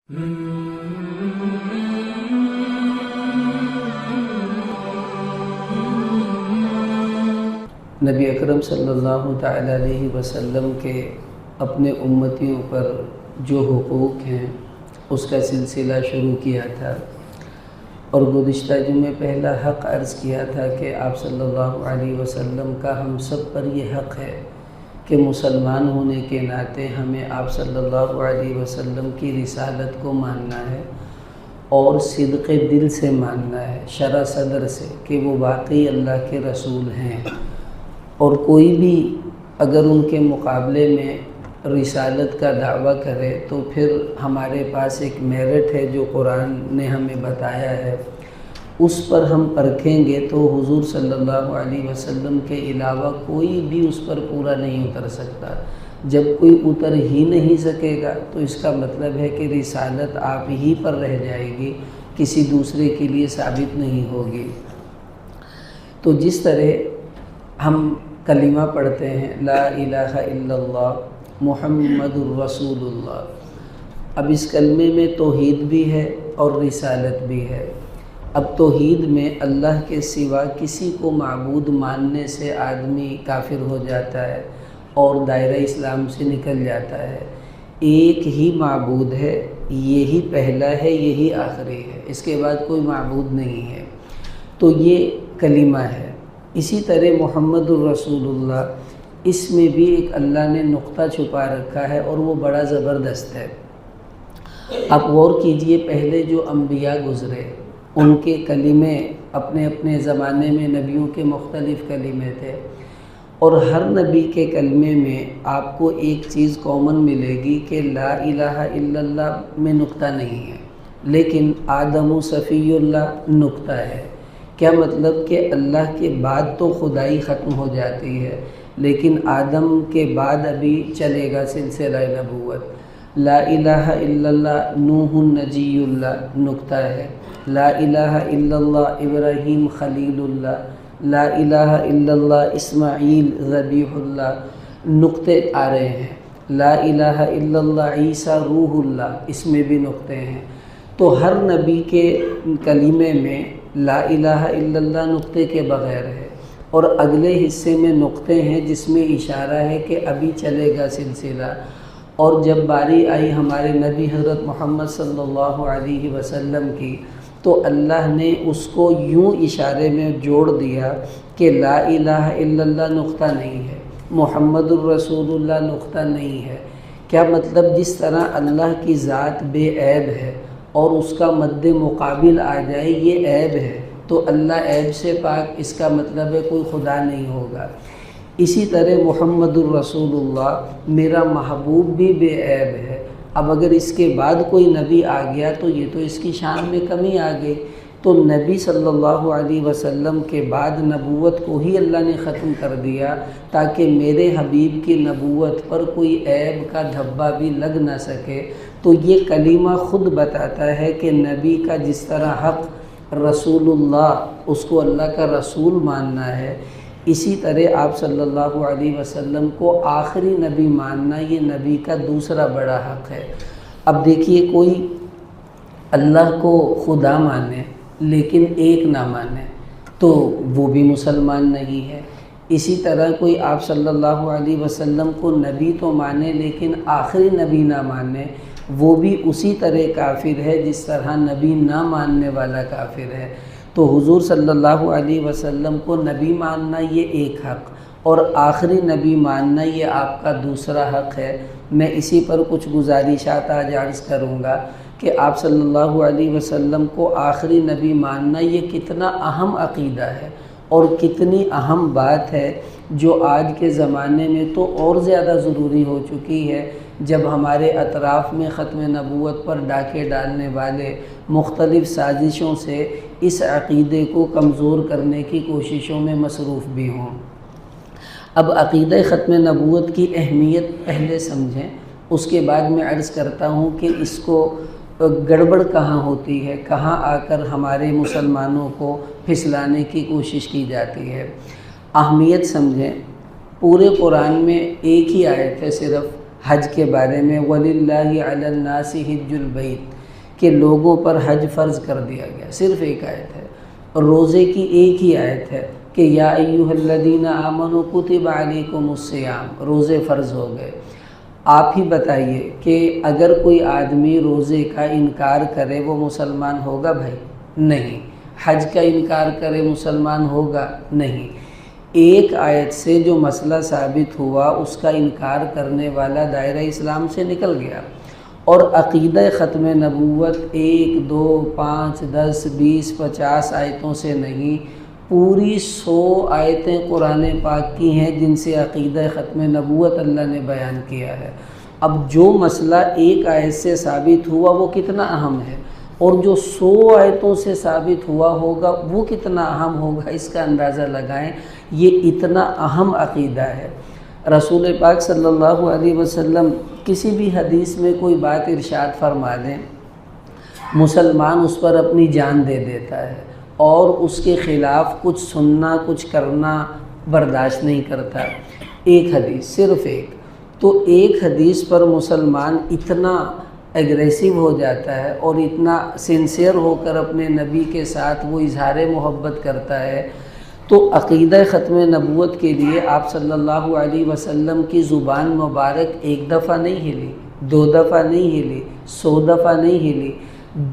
نبی اکرم صلی اللہ تعالی علیہ وسلم کے اپنے امتیوں پر جو حقوق ہیں اس کا سلسلہ شروع کیا تھا، اور گزشتہ جمعے پہلا حق عرض کیا تھا کہ آپ صلی اللہ علیہ وسلم کا ہم سب پر یہ حق ہے کہ مسلمان ہونے کے ناطے ہمیں آپ صلی اللہ علیہ وسلم کی رسالت کو ماننا ہے اور صدق دل سے ماننا ہے، شرح صدر سے، کہ وہ واقعی اللہ کے رسول ہیں، اور کوئی بھی اگر ان کے مقابلے میں رسالت کا دعویٰ کرے تو پھر ہمارے پاس ایک میرٹ ہے جو قرآن نے ہمیں بتایا ہے، اس پر ہم پرکھیں گے تو حضور صلی اللہ علیہ وسلم کے علاوہ کوئی بھی اس پر پورا نہیں اتر سکتا۔ جب کوئی اتر ہی نہیں سکے گا تو اس کا مطلب ہے کہ رسالت آپ ہی پر رہ جائے گی، کسی دوسرے کے لیے ثابت نہیں ہوگی۔ تو جس طرح ہم کلمہ پڑھتے ہیں لا الہ الا اللہ محمد الرسول اللہ، اب اس کلمے میں توحید بھی ہے اور رسالت بھی ہے۔ اب توحید میں اللہ کے سوا کسی کو معبود ماننے سے آدمی کافر ہو جاتا ہے اور دائرہ اسلام سے نکل جاتا ہے۔ ایک ہی معبود ہے، یہی پہلا ہے، یہی آخری ہے، اس کے بعد کوئی معبود نہیں ہے، تو یہ کلمہ ہے۔ اسی طرح محمد الرسول اللہ، اس میں بھی ایک اللہ نے نقطہ چھپا رکھا ہے اور وہ بڑا زبردست ہے۔ آپ غور کیجئے، پہلے جو انبیاء گزرے ان کے کلمے اپنے اپنے زمانے میں نبیوں کے مختلف کلمے تھے، اور ہر نبی کے کلمے میں آپ کو ایک چیز کامن ملے گی کہ لا الہ الا اللہ میں نقطہ نہیں ہے، لیکن آدم صفی اللہ نقطہ ہے۔ کیا مطلب کہ اللہ کے بعد تو خدائی ختم ہو جاتی ہے، لیکن آدم کے بعد ابھی چلے گا سلسلہ نبوت۔ لا الہ الا اللہ نوح نجی اللہ نقطہ ہے، لا الہ الا اللہ ابراہیم خلیل اللہ، لا الہ الا اللہ اسماعیل ذبیح اللہ، نقطے آ رہے ہیں۔ لا الہ الا اللہ عیسیٰ روح اللہ، اس میں بھی نقطے ہیں۔ تو ہر نبی کے کلمے میں لا الہ الا اللہ نقطے کے بغیر ہے، اور اگلے حصے میں نقطے ہیں جس میں اشارہ ہے کہ ابھی چلے گا سلسلہ۔ اور جب باری آئی ہمارے نبی حضرت محمد صلی اللہ علیہ وسلم کی، تو اللہ نے اس کو یوں اشارے میں جوڑ دیا کہ لا الہ الا اللہ نقطہ نہیں ہے، محمد الرسول اللہ نقطہ نہیں ہے۔ کیا مطلب؟ جس طرح اللہ کی ذات بے عیب ہے اور اس کا مد مقابل آ جائے یہ عیب ہے، تو اللہ عیب سے پاک، اس کا مطلب ہے کوئی خدا نہیں ہوگا۔ اسی طرح محمد الرسول اللہ میرا محبوب بھی بے عیب ہے۔ اب اگر اس کے بعد کوئی نبی آ گیا تو یہ تو اس کی شان میں کمی آ گئی، تو نبی صلی اللہ علیہ وسلم کے بعد نبوت کو ہی اللہ نے ختم کر دیا تاکہ میرے حبیب کی نبوت پر کوئی عیب کا دھبا بھی لگ نہ سکے۔ تو یہ کلمہ خود بتاتا ہے کہ نبی کا جس طرح حق رسول اللہ، اس کو اللہ کا رسول ماننا ہے، اسی طرح آپ صلی اللہ علیہ وسلم کو آخری نبی ماننا یہ نبی کا دوسرا بڑا حق ہے۔ اب دیکھیے، کوئی اللہ کو خدا مانے لیکن ایک نہ مانے تو وہ بھی مسلمان نہیں ہے۔ اسی طرح کوئی آپ صلی اللہ علیہ وسلم کو نبی تو مانے لیکن آخری نبی نہ مانے، وہ بھی اسی طرح کافر ہے جس طرح نبی نہ ماننے والا کافر ہے۔ تو حضور صلی اللہ علیہ وسلم کو نبی ماننا یہ ایک حق، اور آخری نبی ماننا یہ آپ کا دوسرا حق ہے۔ میں اسی پر کچھ گزارشات آج عرض کروں گا کہ آپ صلی اللہ علیہ وسلم کو آخری نبی ماننا یہ کتنا اہم عقیدہ ہے اور کتنی اہم بات ہے، جو آج کے زمانے میں تو اور زیادہ ضروری ہو چکی ہے، جب ہمارے اطراف میں ختم نبوت پر ڈاکے ڈالنے والے مختلف سازشوں سے اس عقیدے کو کمزور کرنے کی کوششوں میں مصروف بھی ہوں۔ اب عقیدہ ختم نبوت کی اہمیت پہلے سمجھیں، اس کے بعد میں عرض کرتا ہوں کہ اس کو گڑبڑ کہاں ہوتی ہے، کہاں آ کر ہمارے مسلمانوں کو پھسلانے کی کوشش کی جاتی ہے۔ اہمیت سمجھیں، پورے قرآن میں ایک ہی آیت ہے صرف، حج کے بارے میں وَلِلَّهِ عَلَى النَّاسِ حِجُّ الْبَيْتِ کہ لوگوں پر حج فرض کر دیا گیا، صرف ایک آیت ہے، اور روزے کی ایک ہی آیت ہے کہ یا ایھا الذین آمنوا کتب علیکم الصیام، روزے فرض ہو گئے۔ آپ ہی بتائیے کہ اگر کوئی آدمی روزے کا انکار کرے وہ مسلمان ہوگا بھائی؟ نہیں۔ حج کا انکار کرے مسلمان ہوگا؟ نہیں۔ ایک آیت سے جو مسئلہ ثابت ہوا اس کا انکار کرنے والا دائرہ اسلام سے نکل گیا، اور عقیدہ ختم نبوت 1، 2، 5، 10، 20، 50 آیتوں سے نہیں، پوری 100 آیتیں قرآن پاک کی ہیں جن سے عقیدہ ختم نبوت اللہ نے بیان کیا ہے۔ اب جو مسئلہ ایک آیت سے ثابت ہوا وہ کتنا اہم ہے، اور جو 100 آیتوں سے ثابت ہوا ہوگا وہ کتنا اہم ہوگا، اس کا اندازہ لگائیں۔ یہ اتنا اہم عقیدہ ہے۔ رسول پاک صلی اللہ علیہ وسلم کسی بھی حدیث میں کوئی بات ارشاد فرما دیں، مسلمان اس پر اپنی جان دے دیتا ہے، اور اس کے خلاف کچھ سننا کچھ کرنا برداشت نہیں کرتا۔ ایک حدیث، صرف ایک، تو ایک حدیث پر مسلمان اتنا ایگریسو ہو جاتا ہے اور اتنا سنسیئر ہو کر اپنے نبی کے ساتھ وہ اظہار محبت کرتا ہے۔ تو عقیدہ ختم نبوت کے لیے آپ صلی اللہ علیہ وسلم کی زبان مبارک ایک دفعہ نہیں ہلی، 2 دفعہ نہیں ہلی، 100 دفعہ نہیں ہلی،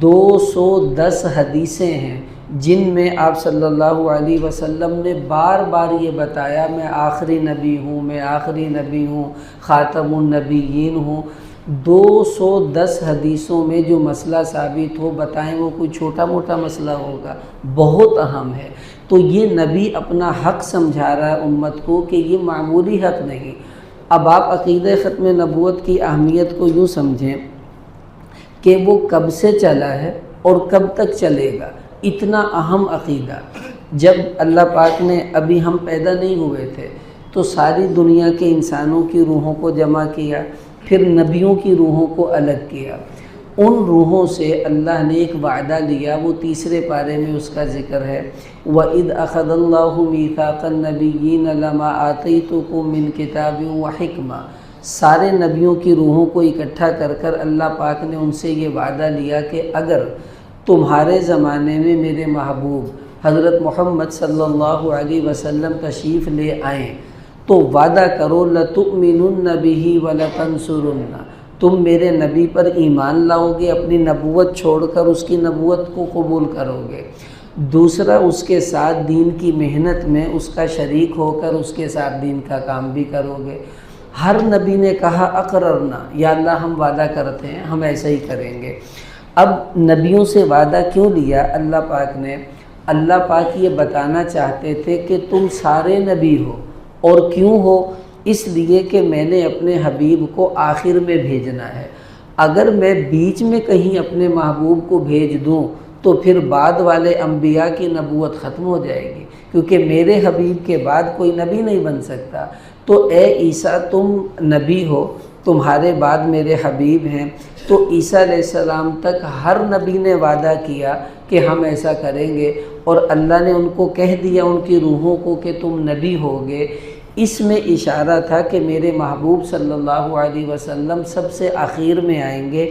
210 حدیثیں ہیں جن میں آپ صلی اللہ علیہ وسلم نے بار بار یہ بتایا میں آخری نبی ہوں، میں آخری نبی ہوں، خاتم النبیین ہوں۔ 210 حدیثوں میں جو مسئلہ ثابت ہو، بتائیں وہ کوئی چھوٹا موٹا مسئلہ ہوگا، بہت اہم ہے۔ تو یہ نبی اپنا حق سمجھا رہا ہے امت کو کہ یہ معمولی حق نہیں۔ اب آپ عقیدہ ختم نبوت کی اہمیت کو یوں سمجھیں کہ وہ کب سے چلا ہے اور کب تک چلے گا، اتنا اہم عقیدہ۔ جب اللہ پاک نے، ابھی ہم پیدا نہیں ہوئے تھے، تو ساری دنیا کے انسانوں کی روحوں کو جمع کیا، پھر نبیوں کی روحوں کو الگ کیا۔ ان روحوں سے اللہ نے ایک وعدہ لیا، وہ 3 پارے میں اس کا ذکر ہے، وَإِذْ أَخَذَ اللَّهُ مِيثَاقَ النَّبِيِّينَ لَمَا آتَيْتُكُم مِّن كِتَابٍ وَحِكْمَةٍ۔ سارے نبیوں کی روحوں کو اکٹھا کر کر اللہ پاک نے ان سے یہ وعدہ لیا کہ اگر تمہارے زمانے میں میرے محبوب حضرت محمد صلی اللہ علیہ وسلم تشریف لے آئیں تو وعدہ کرو لَتُؤْمِنُنَّ بِهِ وَلَتَنْصُرُنَّ، تم میرے نبی پر ایمان لاؤ گے، اپنی نبوت چھوڑ کر اس کی نبوت کو قبول کرو گے، دوسرا اس کے ساتھ دین کی محنت میں اس کا شریک ہو کر اس کے ساتھ دین کا کام بھی کرو گے۔ ہر نبی نے کہا اقررنا، یا اللہ ہم وعدہ کرتے ہیں ہم ایسا ہی کریں گے۔ اب نبیوں سے وعدہ کیوں لیا اللہ پاک نے؟ اللہ پاک یہ بتانا چاہتے تھے کہ تم سارے نبی ہو، اور کیوں ہو؟ اس لیے کہ میں نے اپنے حبیب کو آخر میں بھیجنا ہے۔ اگر میں بیچ میں کہیں اپنے محبوب کو بھیج دوں تو پھر بعد والے انبیاء کی نبوت ختم ہو جائے گی، کیونکہ میرے حبیب کے بعد کوئی نبی نہیں بن سکتا۔ تو اے عیسیٰ تم نبی ہو، تمہارے بعد میرے حبیب ہیں۔ تو عیسیٰ علیہ السلام تک ہر نبی نے وعدہ کیا کہ ہم ایسا کریں گے، اور اللہ نے ان کو کہہ دیا ان کی روحوں کو کہ تم نبی ہوگے۔ اس میں اشارہ تھا کہ میرے محبوب صلی اللہ علیہ وسلم سب سے آخر میں آئیں گے،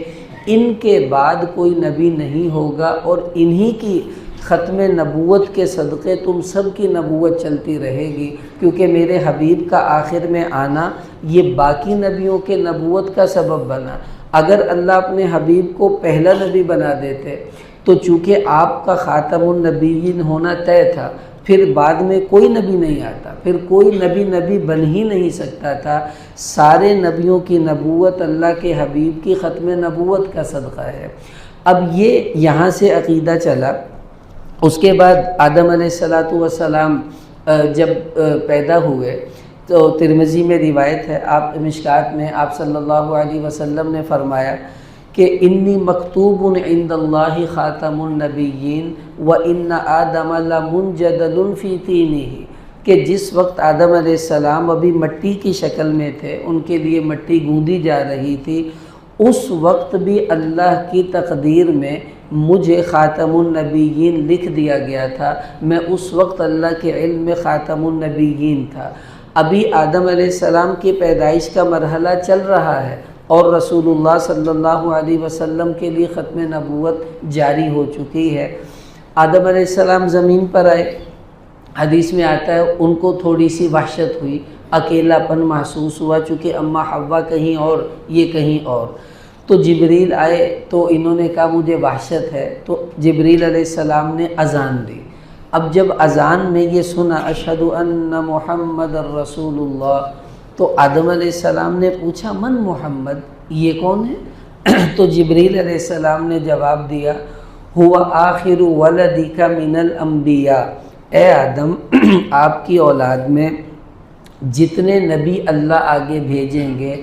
ان کے بعد کوئی نبی نہیں ہوگا، اور انہی کی ختم نبوت کے صدقے تم سب کی نبوت چلتی رہے گی، کیونکہ میرے حبیب کا آخر میں آنا یہ باقی نبیوں کے نبوت کا سبب بنا۔ اگر اللہ اپنے حبیب کو پہلا نبی بنا دیتے تو چونکہ آپ کا خاتم النبیین ہونا طے تھا، پھر بعد میں کوئی نبی نہیں آتا، پھر کوئی نبی بن ہی نہیں سکتا تھا۔ سارے نبیوں کی نبوت اللہ کے حبیب کی ختم نبوت کا صدقہ ہے۔ اب یہ یہاں سے عقیدہ چلا۔ اس کے بعد آدم علیہ السلام جب پیدا ہوئے تو ترمذی میں روایت ہے، آپ مشکات میں آپ صلی اللہ علیہ وسلم نے فرمایا کہ انی مکتوب عند اللہ خاتم النبیین وان آدم لمنجدل فی طینہ، کہ جس وقت آدم علیہ السلام ابھی مٹی کی شکل میں تھے، ان کے لیے مٹی گوندی جا رہی تھی، اس وقت بھی اللہ کی تقدیر میں مجھے خاتم النبیین لکھ دیا گیا تھا، میں اس وقت اللہ کے علم میں خاتم النبیین تھا۔ ابھی آدم علیہ السلام کی پیدائش کا مرحلہ چل رہا ہے اور رسول اللہ صلی اللہ علیہ وسلم کے لیے ختم نبوت جاری ہو چکی ہے۔ آدم علیہ السلام زمین پر آئے، حدیث میں آتا ہے ان کو تھوڑی سی وحشت ہوئی، اکیلا پن محسوس ہوا، چونکہ اماں حوا کہیں اور یہ کہیں اور۔ تو جبریل آئے تو انہوں نے کہا مجھے وحشت ہے، تو جبریل علیہ السلام نے اذان دی۔ اب جب اذان میں یہ سنا اشہد ان محمد رسول اللہ، تو آدم علیہ السلام نے پوچھا من محمد، یہ کون ہے؟ تو جبریل علیہ السلام نے جواب دیا ہوا آخر ولدک من الانبیاء، اے آدم آپ کی اولاد میں جتنے نبی اللہ آگے بھیجیں گے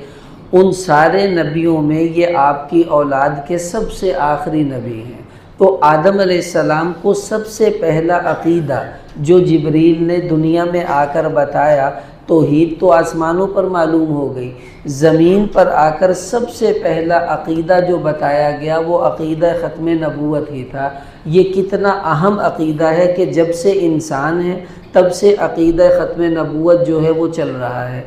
ان سارے نبیوں میں یہ آپ کی اولاد کے سب سے آخری نبی ہیں۔ تو آدم علیہ السلام کو سب سے پہلا عقیدہ جو جبریل نے دنیا میں آ کر بتایا، توحید تو آسمانوں پر معلوم ہو گئی، زمین پر آ کر سب سے پہلا عقیدہ جو بتایا گیا وہ عقیدہ ختم نبوت ہی تھا۔ یہ کتنا اہم عقیدہ ہے کہ جب سے انسان ہے تب سے عقیدہ ختم نبوت جو ہے وہ چل رہا ہے۔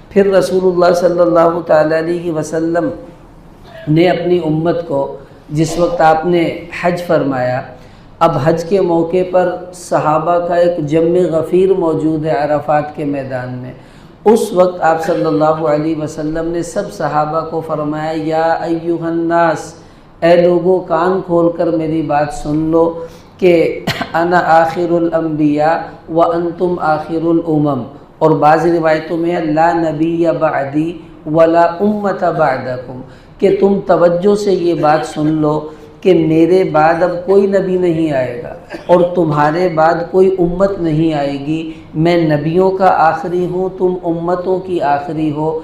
پھر رسول اللہ صلی اللہ تعالیٰ علیہ وسلم نے اپنی امت کو، جس وقت آپ نے حج فرمایا، اب حج کے موقع پر صحابہ کا ایک جمع غفیر موجود ہے عرفات کے میدان میں، اس وقت آپ صلی اللہ علیہ وسلم نے سب صحابہ کو فرمایا یا ایھا الناس، اے لوگو کان کھول کر میری بات سن لو کہ انا آخر الانبیاء وانتم آخر الامم، اور بعض روایتوں میں لا نبی بعدی ولا امت بعدکم، کہ تم توجہ سے یہ بات سن لو کہ میرے بعد اب کوئی نبی نہیں آئے گا اور تمہارے بعد کوئی امت نہیں آئے گی، میں نبیوں کا آخری ہوں، تم امتوں کی آخری ہو۔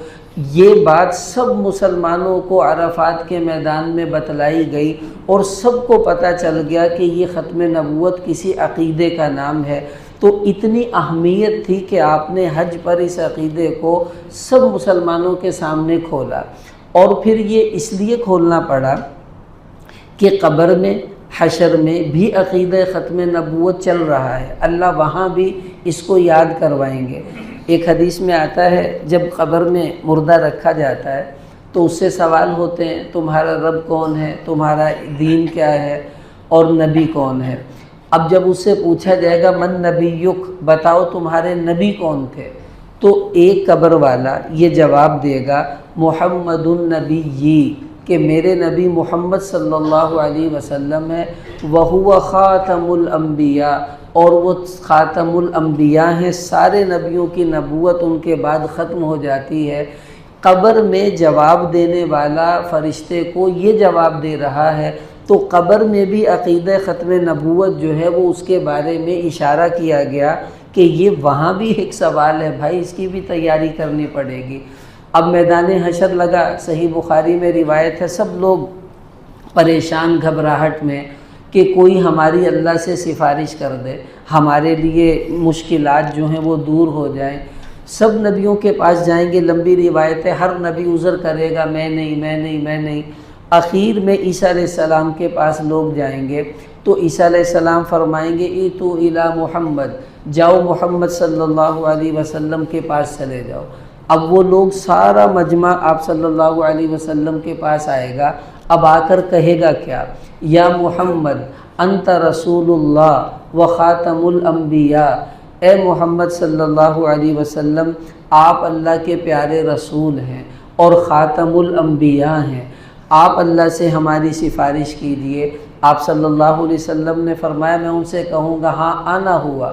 یہ بات سب مسلمانوں کو عرفات کے میدان میں بتلائی گئی اور سب کو پتہ چل گیا کہ یہ ختم نبوت کسی عقیدے کا نام ہے۔ تو اتنی اہمیت تھی کہ آپ نے حج پر اس عقیدے کو سب مسلمانوں کے سامنے کھولا، اور پھر یہ اس لیے کھولنا پڑا کہ قبر میں، حشر میں بھی عقیدہ ختم نبوت چل رہا ہے، اللہ وہاں بھی اس کو یاد کروائیں گے۔ ایک حدیث میں آتا ہے جب قبر میں مردہ رکھا جاتا ہے تو اس سے سوال ہوتے ہیں تمہارا رب کون ہے، تمہارا دین کیا ہے اور نبی کون ہے۔ اب جب اس سے پوچھا جائے گا من نبیک، بتاؤ تمہارے نبی کون تھے، تو ایک قبر والا یہ جواب دے گا محمد النبی، کہ میرے نبی محمد صلی اللہ علیہ وسلم ہے، وَهُوَ خَاتَمُ الْأَنْبِيَاء، اور وہ خاتم الانبیاء ہیں، سارے نبیوں کی نبوت ان کے بعد ختم ہو جاتی ہے۔ قبر میں جواب دینے والا فرشتے کو یہ جواب دے رہا ہے، تو قبر میں بھی عقیدہ ختم نبوت جو ہے وہ اس کے بارے میں اشارہ کیا گیا کہ یہ وہاں بھی ایک سوال ہے بھائی، اس کی بھی تیاری کرنی پڑے گی۔ اب میدان حشر لگا، صحیح بخاری میں روایت ہے، سب لوگ پریشان گھبراہٹ میں کہ کوئی ہماری اللہ سے سفارش کر دے، ہمارے لیے مشکلات جو ہیں وہ دور ہو جائیں۔ سب نبیوں کے پاس جائیں گے، لمبی روایت ہے، ہر نبی عذر کرے گا میں نہیں میں نہیں میں نہیں۔ اخیر میں عیسیٰ علیہ السلام کے پاس لوگ جائیں گے تو عیسیٰ علیہ السلام فرمائیں گے ایتو الی محمد، جاؤ محمد صلی اللہ علیہ وسلم کے پاس چلے جاؤ۔ اب وہ لوگ سارا مجمع آپ صلی اللہ علیہ وسلم کے پاس آئے گا، اب آ کر کہے گا کیا، یا محمد انت رسول اللہ و خاتم الانبیاء، اے محمد صلی اللہ علیہ وسلم آپ اللہ کے پیارے رسول ہیں اور خاتم الانبیاء ہیں، آپ اللہ سے ہماری سفارش کیجیے۔ آپ صلی اللہ علیہ وسلم نے فرمایا میں ان سے کہوں گا ہاں آنا ہوا،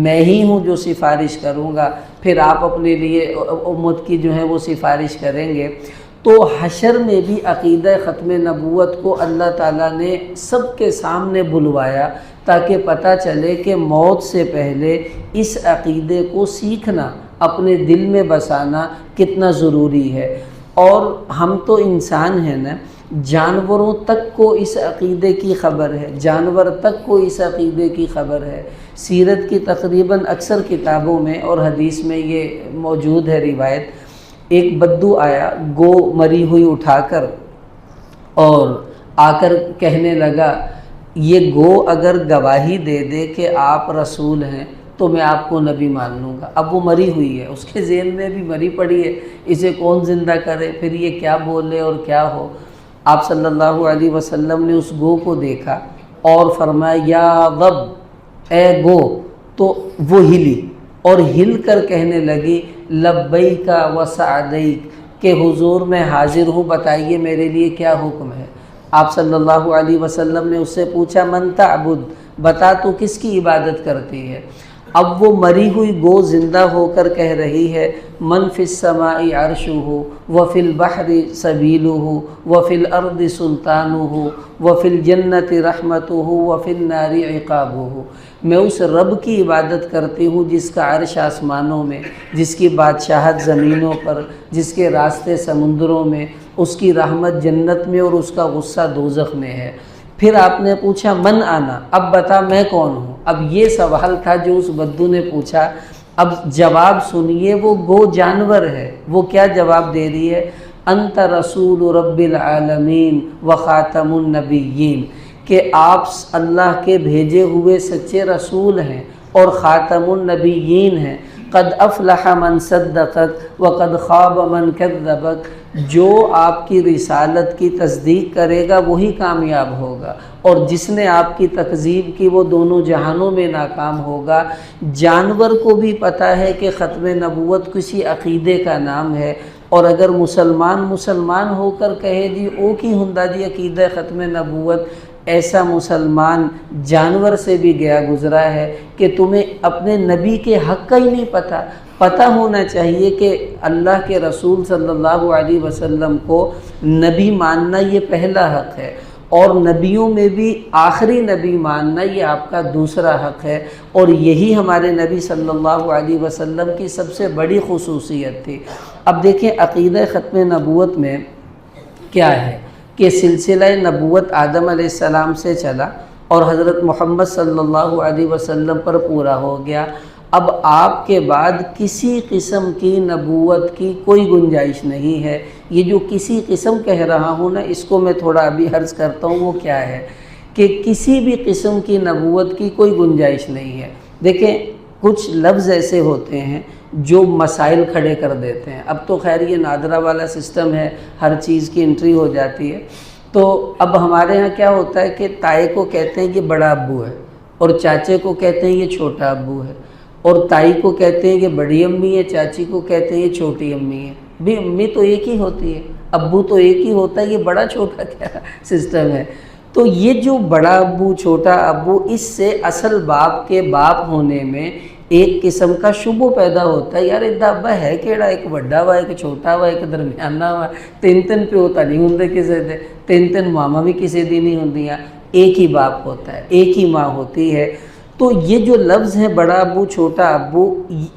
میں ہی ہوں جو سفارش کروں گا، پھر آپ اپنے لیے امت کی جو ہے وہ سفارش کریں گے۔ تو حشر میں بھی عقیدہ ختم نبوت کو اللہ تعالیٰ نے سب کے سامنے بلوایا تاکہ پتہ چلے کہ موت سے پہلے اس عقیدے کو سیکھنا، اپنے دل میں بسانا کتنا ضروری ہے۔ اور ہم تو انسان ہیں نا، جانوروں تک کو اس عقیدے کی خبر ہے، جانور تک کو اس عقیدے کی خبر ہے۔ سیرت کی تقریباً اکثر کتابوں میں اور حدیث میں یہ موجود ہے روایت، ایک بدو آیا گو مری ہوئی اٹھا کر اور آ کر کہنے لگا یہ گو اگر گواہی دے دے کہ آپ رسول ہیں تو میں آپ کو نبی مان لوں گا۔ اب وہ مری ہوئی ہے، اس کے ذہن میں بھی مری پڑی ہے، اسے کون زندہ کرے، پھر یہ کیا بولے اور کیا ہو۔ آپ صلی اللہ علیہ وسلم نے اس گو کو دیکھا اور فرمایا یا ضب، اے گو، تو وہ ہلی اور ہل کر کہنے لگی لبیک و سعدیک، کہ حضور میں حاضر ہوں، بتائیے میرے لیے کیا حکم ہے۔ آپ صلی اللہ علیہ وسلم نے اس سے پوچھا من تعبد، بتا تو کس کی عبادت کرتی ہے۔ اب وہ مری ہوئی گو زندہ ہو کر کہہ رہی ہے من فی السماء عرشہ وفی البحر سبیلہ وفی الارض سلطانہ وفی الجنت رحمتہ وفی النار عقابہ، میں اس رب کی عبادت کرتی ہوں جس کا عرش آسمانوں میں، جس کی بادشاہت زمینوں پر، جس کے راستے سمندروں میں، اس کی رحمت جنت میں اور اس کا غصہ دوزخ میں ہے۔ پھر آپ نے پوچھا من آنا، اب بتا میں کون ہوں۔ اب یہ سوال تھا جو اس بدو نے پوچھا۔ اب جواب سنیے، وہ گو جانور ہے، وہ کیا جواب دے رہی ہے، انت رسول رب العالمین و خاتم النبیین، کہ آپ اللہ کے بھیجے ہوئے سچے رسول ہیں اور خاتم النبیین ہیں۔ قد افلح من صدقک وقد خاب من کذبک، جو آپ کی رسالت کی تصدیق کرے گا وہی کامیاب ہوگا، اور جس نے آپ کی تکذیب کی وہ دونوں جہانوں میں ناکام ہوگا۔ جانور کو بھی پتہ ہے کہ ختم نبوت کسی عقیدے کا نام ہے، اور اگر مسلمان ہو کر کہے جی او کی ہندہ جی عقیدہ ختم نبوت، ایسا مسلمان جانور سے بھی گیا گزرا ہے کہ تمہیں اپنے نبی کے حق کا ہی نہیں پتہ ہونا چاہیے کہ اللہ کے رسول صلی اللہ علیہ وسلم کو نبی ماننا یہ پہلا حق ہے، اور نبیوں میں بھی آخری نبی ماننا یہ آپ کا دوسرا حق ہے، اور یہی ہمارے نبی صلی اللہ علیہ وسلم کی سب سے بڑی خصوصیت تھی۔ اب دیکھیں عقیدہ ختم نبوت میں کیا ہے کہ سلسلہ نبوت آدم علیہ السلام سے چلا اور حضرت محمد صلی اللہ علیہ وسلم پر پورا ہو گیا۔ اب آپ کے بعد کسی قسم کی نبوت کی کوئی گنجائش نہیں ہے۔ یہ جو کسی قسم کہہ رہا ہوں نا، اس کو میں تھوڑا ابھی عرض کرتا ہوں وہ کیا ہے کہ کسی بھی قسم کی نبوت کی کوئی گنجائش نہیں ہے۔ دیکھیں کچھ لفظ ایسے ہوتے ہیں جو مسائل کھڑے کر دیتے ہیں۔ اب تو خیر یہ نادرہ والا سسٹم ہے، ہر چیز کی انٹری ہو جاتی ہے۔ تو اب ہمارے ہاں کیا ہوتا ہے کہ تائے کو کہتے ہیں کہ بڑا ابو ہے، اور چاچے کو کہتے ہیں یہ چھوٹا ابو ہے، اور تائی کو کہتے ہیں کہ بڑی امی ہے، چاچی کو کہتے ہیں یہ چھوٹی امی ہے۔ بھی امی تو ایک ہی ہوتی ہے، ابو تو ایک ہی ہوتا ہے، یہ بڑا چھوٹا کیا سسٹم ہے۔ تو یہ جو بڑا ابو چھوٹا ابو، اس سے اصل باپ کے باپ ہونے میں ایک قسم کا شبہ پیدا ہوتا ہے، یار ادھا ابا ہے کیڑا، ایک بڑا ہوا ایک چھوٹا ہوا ایک درمیانہ ہوا، تین پیو تو نہیں ہوں کسی دے، تین ماما بھی کسی دی نہیں ہوندیاں، ایک ہی باپ ہوتا ہے، ایک ہی ماں ہوتی ہے۔ تو یہ جو لفظ ہیں بڑا ابو چھوٹا ابو،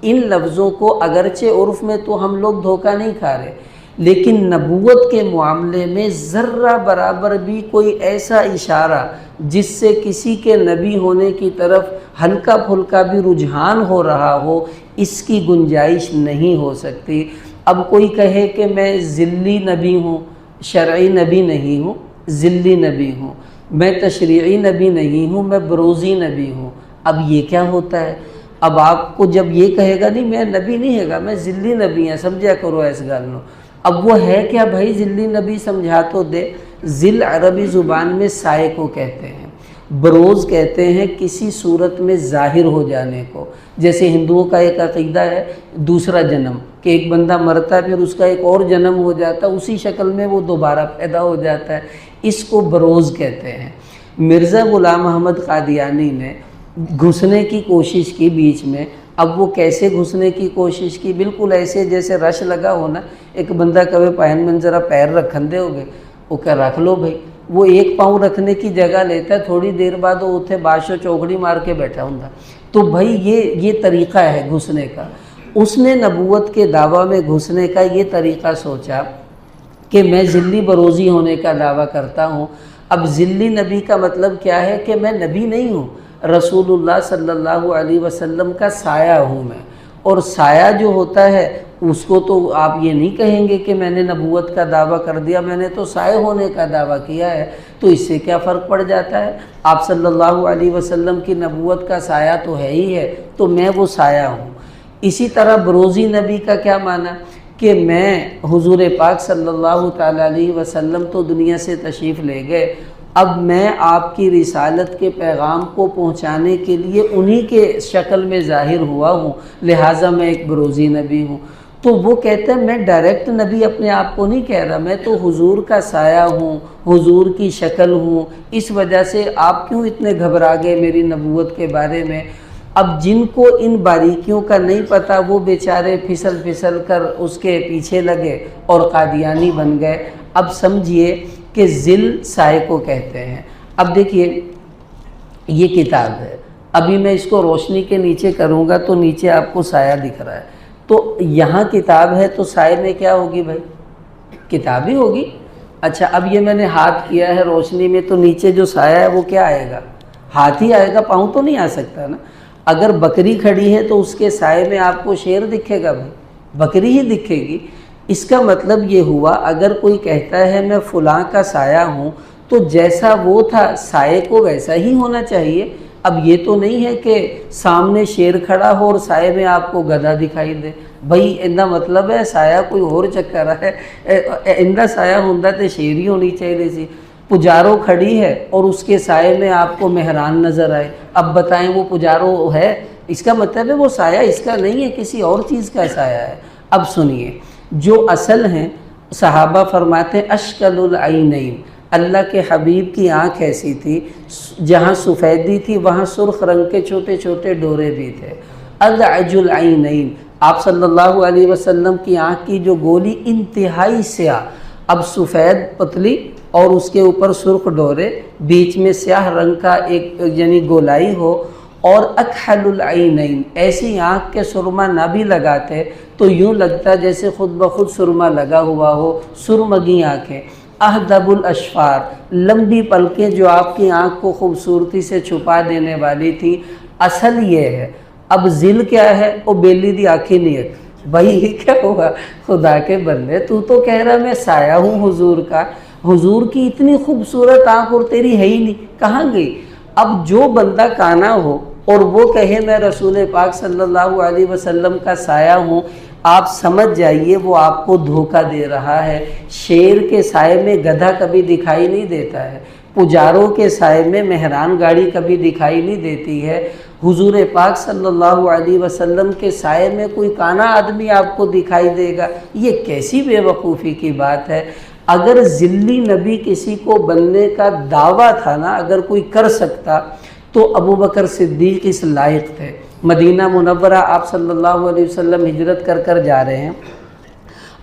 ان لفظوں کو اگرچہ عرف میں تو ہم لوگ دھوکہ نہیں کھا رہے، لیکن نبوت کے معاملے میں ذرہ برابر بھی کوئی ایسا اشارہ جس سے کسی کے نبی ہونے کی طرف ہلکا پھلکا بھی رجحان ہو رہا ہو، اس کی گنجائش نہیں ہو سکتی۔ اب کوئی کہے کہ میں ذلی نبی ہوں، شرعی نبی نہیں ہوں، ذلی نبی ہوں، میں تشریعی نبی نہیں ہوں، میں بروزی نبی ہوں، اب یہ کیا ہوتا ہے؟ اب آپ کو جب یہ کہے گا نہیں میں نبی نہیں ہے گا، میں ذلی نبی ہیں، سمجھا کرو اس گل نو۔ اب وہ ہے کیا بھائی ذلی نبی، سمجھا تو دے۔ ذل عربی زبان میں سائے کو کہتے ہیں، بروز کہتے ہیں کسی صورت میں ظاہر ہو جانے کو۔ جیسے ہندوؤں کا ایک عقیدہ ہے دوسرا جنم، کہ ایک بندہ مرتا ہے پھر اس کا ایک اور جنم ہو جاتا ہے، اسی شکل میں وہ دوبارہ پیدا ہو جاتا ہے، اس کو بروز کہتے ہیں۔ مرزا غلام احمد قادیانی نے گھسنے کی کوشش کی بیچ میں۔ اب وہ کیسے گھسنے کی کوشش کی؟ بالکل ایسے جیسے رش لگا ہونا، ایک بندہ کہے پائن میں ذرا پیر رکھن دے ہوگے، وہ کہہ رکھ لو بھائی، وہ ایک پاؤں رکھنے کی جگہ لیتا ہے، تھوڑی دیر بعد وہ اتنے بادشاہ چوکڑی مار کے بیٹھا ہوں۔ تو بھائی یہ طریقہ ہے گھسنے کا۔ اس نے نبوت کے دعویٰ میں گھسنے کا یہ طریقہ سوچا کہ میں ذلی بروزی ہونے کا دعویٰ کرتا ہوں۔ اب ذلی نبی کا مطلب کیا ہے کہ میں نبی نہیں ہوں، رسول اللہ صلی اللہ علیہ وسلم کا سایہ ہوں میں، اور سایہ جو ہوتا ہے اس کو تو آپ یہ نہیں کہیں گے کہ میں نے نبوت کا دعویٰ کر دیا، میں نے تو سائے ہونے کا دعویٰ کیا ہے، تو اس سے کیا فرق پڑ جاتا ہے؟ آپ صلی اللہ علیہ وسلم کی نبوت کا سایہ تو ہے ہی ہے، تو میں وہ سایہ ہوں۔ اسی طرح بروزی نبی کا کیا معنی کہ میں حضور پاک صلی اللہ تعالیٰ علیہ وسلم تو دنیا سے تشریف لے گئے، اب میں آپ کی رسالت کے پیغام کو پہنچانے کے لیے انہی کے شکل میں ظاہر ہوا ہوں، لہٰذا میں ایک بروزی نبی ہوں۔ تو وہ کہتے ہیں میں ڈائریکٹ نبی اپنے آپ کو نہیں کہہ رہا، میں تو حضور کا سایہ ہوں، حضور کی شکل ہوں، اس وجہ سے آپ کیوں اتنے گھبرا گئے میری نبوت کے بارے میں؟ اب جن کو ان باریکیوں کا نہیں پتہ وہ بیچارے پھسل پھسل کر اس کے پیچھے لگے اور قادیانی بن گئے۔ اب سمجھیے کہ ذل سائے کو کہتے ہیں۔ اب دیکھیے یہ کتاب ہے، ابھی میں اس کو روشنی کے نیچے کروں گا تو نیچے آپ کو سایہ دکھ رہا ہے، تو یہاں کتاب ہے تو سائے میں کیا ہوگی بھائی؟ کتاب ہی ہوگی۔ اچھا اب یہ میں نے ہاتھ کیا ہے روشنی میں تو نیچے جو سایہ ہے وہ کیا آئے گا؟ ہاتھ ہی آئے گا، پاؤں تو نہیں آ سکتا نا۔ اگر بکری کھڑی ہے تو اس کے سائے میں آپ کو شیر دکھے گا بھائی؟ بکری ہی دکھے گی۔ اس کا مطلب یہ ہوا اگر کوئی کہتا ہے میں فلاں کا سایہ ہوں تو جیسا وہ تھا سائے کو ویسا ہی ہونا چاہیے۔ اب یہ تو نہیں ہے کہ سامنے شیر کھڑا ہو اور سائے میں آپ کو گدھا دکھائی دے، بھائی اندہ مطلب ہے سایہ کوئی اور چکر ہے، اندہ سایہ ہوندہ تے شیر ہی ہونی چاہیے سی۔ پجارو کھڑی ہے اور اس کے سائے میں آپ کو مہران نظر آئے، اب بتائیں وہ پجارو ہے؟ اس کا مطلب ہے وہ سایہ اس کا نہیں ہے، کسی اور چیز کا سایہ ہے۔ اب سنیے جو اصل ہیں، صحابہ فرماتے ہیں اشکل العینین، اللہ کے حبیب کی آنکھ ایسی تھی جہاں سفیدی تھی وہاں سرخ رنگ کے چھوٹے چھوٹے ڈورے بھی تھے۔ اضعج العینین، آپ صلی اللہ علیہ وسلم کی آنکھ کی جو گولی انتہائی سیاہ، اب سفید پتلی اور اس کے اوپر سرخ ڈورے، بیچ میں سیاہ رنگ کا ایک یعنی گولائی ہو، اور اکحل العینین، ایسی آنکھ کے سرما نہ بھی لگاتے تو یوں لگتا جیسے خود بخود سرما لگا ہوا ہو، سرمگی آنکھیں۔ اہدب الاشفار، لمبی پلکیں جو آپ کی آنکھ کو خوبصورتی سے چھپا دینے والی تھی۔ اصل یہ ہے، اب ذل کیا ہے؟ وہ بیلی دی آنکھی نہیں ہے بھائی، یہ کیا ہوگا؟ خدا کے بندے تو کہہ رہا میں سایہ ہوں حضور کا، حضور کی اتنی خوبصورت آنکھ اور تیری ہے ہی نہیں، کہاں گئی؟ اب جو بندہ کانا ہو اور وہ کہے میں رسول پاک صلی اللہ علیہ وسلم کا سایہ ہوں، آپ سمجھ جائیے وہ آپ کو دھوکہ دے رہا ہے۔ شیر کے سائے میں گدھا کبھی دکھائی نہیں دیتا ہے، پجاروں کے سائے میں مہران گاڑی کبھی دکھائی نہیں دیتی ہے، حضور پاک صلی اللہ علیہ وسلم کے سائے میں کوئی کانا آدمی آپ کو دکھائی دے گا؟ یہ کیسی بے وقوفی کی بات ہے۔ اگر ذلی نبی کسی کو بننے کا دعویٰ تھا نا، اگر کوئی کر سکتا تو ابو بکر صدیق اس لائق تھے۔ مدینہ منورہ آپ صلی اللہ علیہ وسلم ہجرت کر جا رہے ہیں،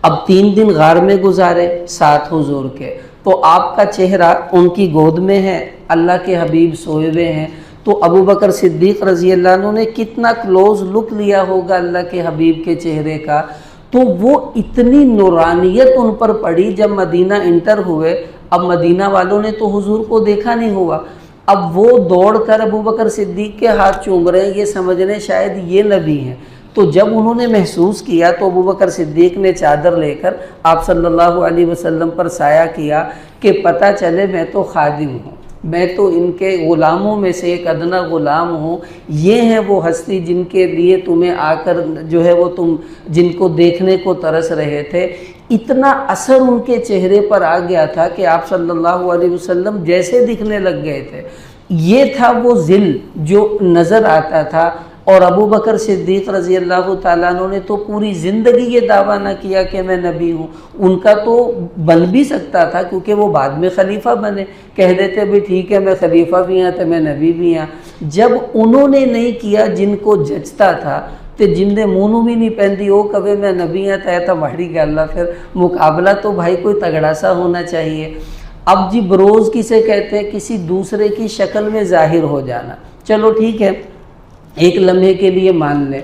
اب 3 دن غار میں گزارے ساتھ حضور کے، تو آپ کا چہرہ ان کی گود میں ہے، اللہ کے حبیب سوئے ہوئے ہیں، تو ابو بکر صدیق رضی اللہ عنہ نے کتنا کلوز لک لیا ہوگا اللہ کے حبیب کے چہرے کا، تو وہ اتنی نورانیت ان پر پڑی جب مدینہ انٹر ہوئے۔ اب مدینہ والوں نے تو حضور کو دیکھا نہیں ہوا، اب وہ دوڑ کر ابو بکر صدیق کے ہاتھ چوم رہے ہیں، یہ سمجھ رہے ہیں شاید یہ نبی ہیں۔ تو جب انہوں نے محسوس کیا تو ابو بکر صدیق نے چادر لے کر آپ صلی اللہ علیہ وسلم پر سایہ کیا کہ پتہ چلے میں تو خادم ہوں، میں تو ان کے غلاموں میں سے ایک ادنا غلام ہوں، یہ ہیں وہ ہستی جن کے لیے تمہیں آ کر جو ہے وہ تم جن کو دیکھنے کو ترس رہے تھے۔ اتنا اثر ان کے چہرے پر آ گیا تھا کہ آپ صلی اللہ علیہ وسلم جیسے دکھنے لگ گئے تھے۔ یہ تھا وہ ذل جو نظر آتا تھا۔ اور ابو بکر صدیق رضی اللہ تعالیٰ عنہ نے تو پوری زندگی یہ دعویٰ نہ کیا کہ میں نبی ہوں، ان کا تو بن بھی سکتا تھا کیونکہ وہ بعد میں خلیفہ بنے، کہہ دیتے بھی ٹھیک ہے میں خلیفہ بھی ہاں تو میں نبی بھی ہاں۔ جب انہوں نے نہیں کیا جن کو جچتا تھا تے جن نے منہ بھی نہیں پہندی وہ کبھی میں نبی ہاں تو بڑی گل ہے، پھر مقابلہ تو بھائی کوئی تگڑا سا ہونا چاہیے۔ اب جی بروز کسے کہتے ہیں؟ کسی دوسرے کی شکل میں ظاہر ہو جانا۔ چلو ٹھیک ہے، ایک لمحے کے لیے مان لیں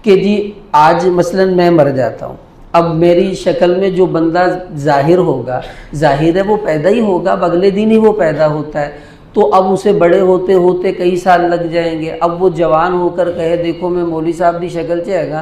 کہ جی آج مثلا میں مر جاتا ہوں، اب میری شکل میں جو بندہ ظاہر ہوگا، ظاہر ہے وہ پیدا ہی ہوگا، اب اگلے دن ہی وہ پیدا ہوتا ہے، تو اب اسے بڑے ہوتے ہوتے کئی سال لگ جائیں گے۔ اب وہ جوان ہو کر کہے دیکھو میں مولوی صاحب دی شکل چاہے گا،